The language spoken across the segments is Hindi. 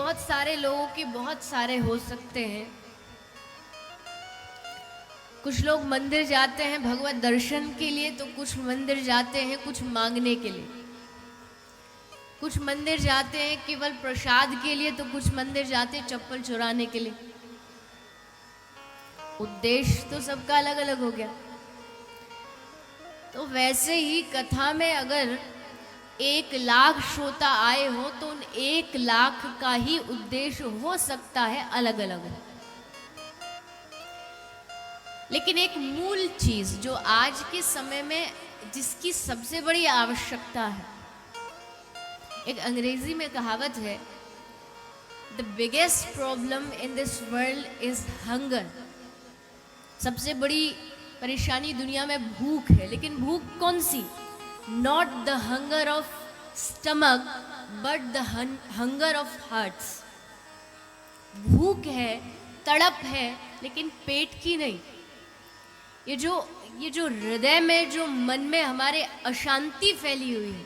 बहुत सारे लोगों के बहुत सारे हो सकते हैं। कुछ लोग मंदिर जाते हैं भगवत दर्शन के लिए, तो कुछ मंदिर जाते हैं कुछ मांगने के लिए। कुछ मंदिर जाते हैं केवल प्रसाद के लिए, तो कुछ मंदिर जाते हैं चप्पल चुराने के लिए। उद्देश्य तो सबका अलग अलग हो गया। तो वैसे ही कथा में अगर 1,00,000 श्रोता आए हो तो उन 1,00,000 का ही उद्देश्य हो सकता है अलग अलग। लेकिन एक मूल चीज जो आज के समय में जिसकी सबसे बड़ी आवश्यकता है, एक अंग्रेजी में कहावत है, the biggest problem in this world is hunger. सबसे बड़ी परेशानी दुनिया में भूख है। लेकिन भूख कौन सी? Not the hunger of stomach but the hunger of hearts. भूख है, तड़प है, लेकिन पेट की नहीं। ये जो हृदय में, जो मन में हमारे अशांति फैली हुई है।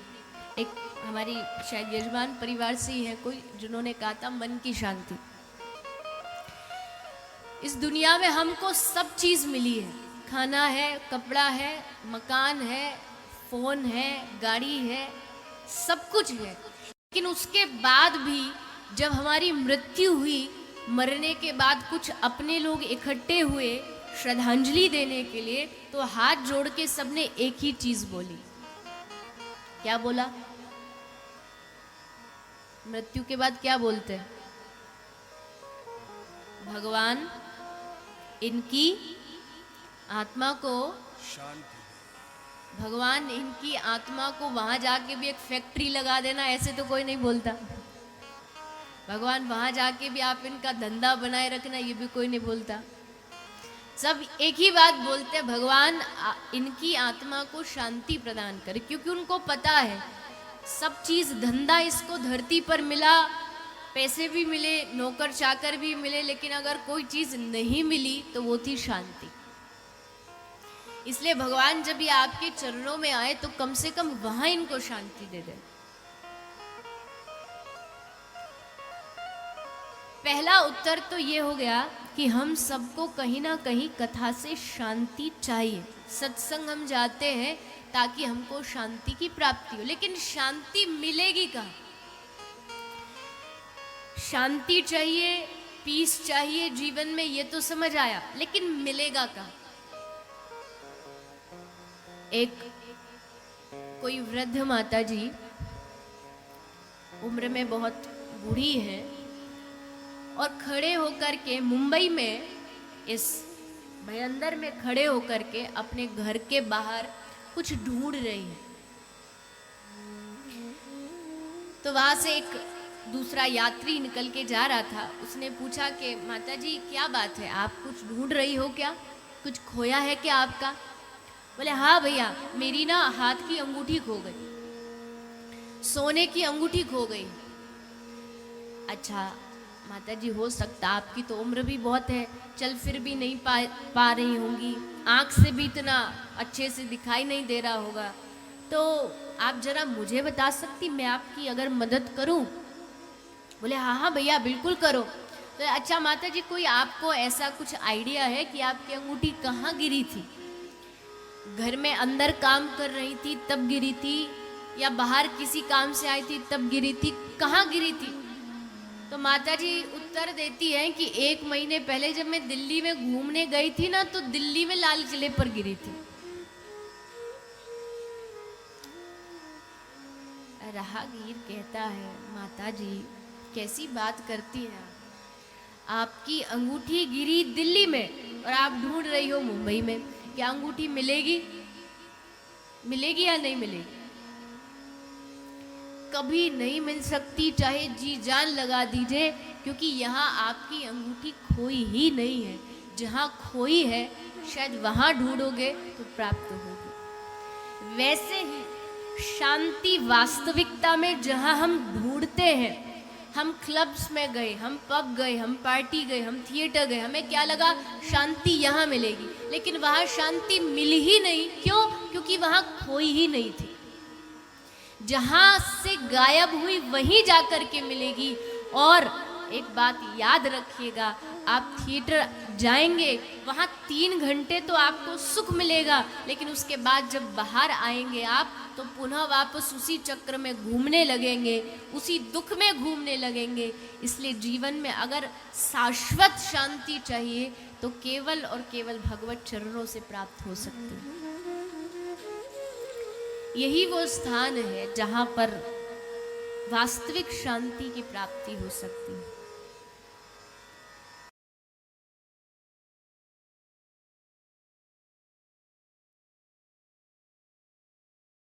एक हमारी शायद यजमान परिवार से ही है कोई जिन्होंने कहा था मन की शांति। इस दुनिया में हमको सब चीज मिली है, खाना है, कपड़ा है, मकान है, फोन है, गाड़ी है, सब कुछ है। लेकिन उसके बाद भी जब हमारी मृत्यु हुई, मरने के बाद कुछ अपने लोग इकट्ठे हुए श्रद्धांजलि देने के लिए, तो हाथ जोड़ के सबने एक ही चीज बोली। क्या बोला? मृत्यु के बाद क्या बोलते हैं? भगवान इनकी आत्मा को शांति, भगवान इनकी आत्मा को वहां जाके भी एक फैक्ट्री लगा देना, ऐसे तो कोई नहीं बोलता। भगवान वहां जाके भी आप इनका धंधा बनाए रखना, ये भी कोई नहीं बोलता। सब एक ही बात बोलते हैं, भगवान इनकी आत्मा को शांति प्रदान करे। क्योंकि उनको पता है सब चीज, धंधा इसको धरती पर मिला, पैसे भी मिले, नौकर चाकर भी मिले, लेकिन अगर कोई चीज नहीं मिली तो वो थी शांति। इसलिए भगवान जब ये आपके चरणों में आए तो कम से कम वहां इनको शांति दे दे। पहला उत्तर तो ये हो गया कि हम सबको कहीं ना कहीं कथा से शांति चाहिए। सत्संग हम जाते हैं ताकि हमको शांति की प्राप्ति हो। लेकिन शांति मिलेगी कहाँ? शांति चाहिए, पीस चाहिए जीवन में, ये तो समझ आया, लेकिन मिलेगा कहाँ? एक कोई वृद्ध माता जी, उम्र में बहुत बूढ़ी है, और खड़े होकर के मुंबई में इस भयंदर में खड़े होकर के अपने घर के बाहर कुछ ढूंढ रही है। तो वहां से एक दूसरा यात्री निकल के जा रहा था। उसने पूछा कि माता जी क्या बात है, आप कुछ ढूंढ रही हो क्या? कुछ खोया है क्या आपका? बोले हाँ भैया, मेरी ना हाथ की अंगूठी खो गई, सोने की अंगूठी खो गई। अच्छा माता जी, हो सकता, आपकी तो उम्र भी बहुत है, चल फिर भी नहीं पा रही होंगी, आँख से भी इतना अच्छे से दिखाई नहीं दे रहा होगा, तो आप जरा मुझे बता सकती, मैं आपकी अगर मदद करूं? बोले हाँ हाँ भैया बिल्कुल करो। तो अच्छा माता जी, कोई आपको ऐसा कुछ आइडिया है कि आपकी अंगूठी कहाँ गिरी थी? घर में अंदर काम कर रही थी तब गिरी थी, या बाहर किसी काम से आई थी तब गिरी थी, कहाँ गिरी थी? तो माता जी उत्तर देती हैं कि 1 महीने पहले जब मैं दिल्ली में घूमने गई थी ना, तो दिल्ली में लाल किले पर गिरी थी। राहगीर कहता है माता जी कैसी बात करती हैं, आपकी अंगूठी गिरी दिल्ली में और आप ढूंढ रही हो मुंबई में, क्या अंगूठी मिलेगी? मिलेगी या नहीं मिलेगी? कभी नहीं मिल सकती, चाहे जी जान लगा दीजिए, क्योंकि यहाँ आपकी अंगूठी खोई ही नहीं है। जहाँ खोई है शायद वहाँ ढूंढोगे तो प्राप्त होगी। वैसे ही शांति वास्तविकता में जहाँ हम ढूंढते हैं, हम क्लब्स में गए, हम पब गए, हम पार्टी गए, हम थिएटर गए, हमें क्या लगा शांति यहाँ मिलेगी, लेकिन वहाँ शांति मिली ही नहीं। क्यों? क्योंकि वहाँ खोई ही नहीं थी। जहाँ से गायब हुई वहीं जाकर के मिलेगी। और एक बात याद रखिएगा, आप थिएटर जाएंगे, वहाँ 3 घंटे तो आपको सुख मिलेगा, लेकिन उसके बाद जब बाहर आएंगे आप तो पुनः वापस उसी चक्र में घूमने लगेंगे, उसी दुख में घूमने लगेंगे। इसलिए जीवन में अगर शाश्वत शांति चाहिए तो केवल और केवल भगवत चरणों से प्राप्त हो सकती है। यही वो स्थान है जहाँ पर वास्तविक शांति की प्राप्ति हो सकती है।